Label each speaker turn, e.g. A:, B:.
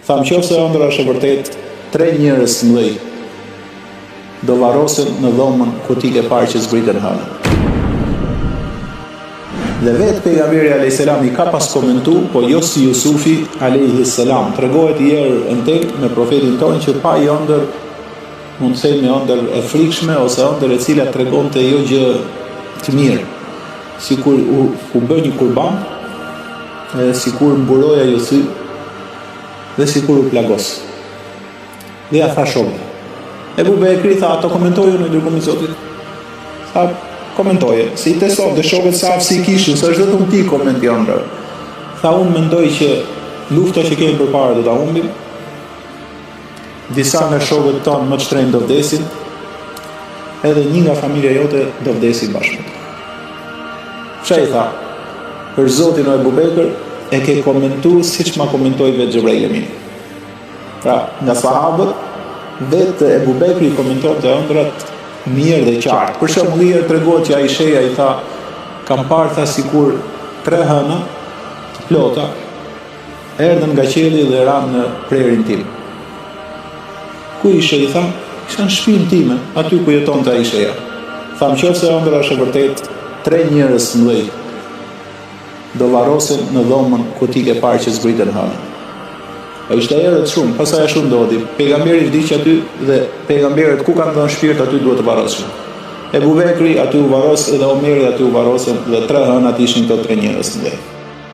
A: Tha, nëse ëndra është e vërtet, 3 njerëz të mëdhenj do varrosen në dhomën ku ti ke parë që zbritën hënën. Dhe vetë pejgamberi a.s. i ka pas komentu, po jo si Jusufi a.s. Tregohet i erë në tek me profetin tonë që pa i ëndër, mund të themi ëndër e frikshme ose ëndër e cila tregonte jo gjë të mirë, sikur u bë një kurban, sikur mburoja jo sy dhe sikur u plagos. Dhe ja tha shokët. Ebu Bekri tha, ato komentoju në dërgumin e Zotit. Tha, komentoje, si te sot dhe shokët sa si kishin, se është vetëm ti komenton ëndër. Tha, unë mendoj që lufta që kemi përpara do ta humbim. Disa nga shokët tonë më të shtrenjtë do vdesin, edhe një nga familja jote do vdesin bashkë. Çai tha, për Zotin o Ebu Bekër, e ke komentuar siç ma komentoi vetë Xhebraili. Pra, nga sahabët, vetë Ebu Bekri komenton të ëndrat mirë dhe qartë. Për shembull, i tregohet që Aisheja i tha, kam parë tha sikur 3 hëna të plota erdhën nga qielli dhe ranë në prerin tim. Ku ishe, i tha? Isha në shtëpinë time, aty ku jetonte Aisheja. Tha, nëse ëndra është e vërtet, 3 njerëz të mëdhenj do varrosen në dhomën ku ti ke parë që zbritën hënën. Ishte erët shumë, pasaj ashtu ndodhi. Pejgamberi vdiq aty dhe pejgamberët ku kanë dhënë shpirt aty duhet të varrosen. Ebu Bekri aty u varros dhe Omeri aty u varrosen dhe 3 hënat ishin këto 3 njerëz të mëdhenj.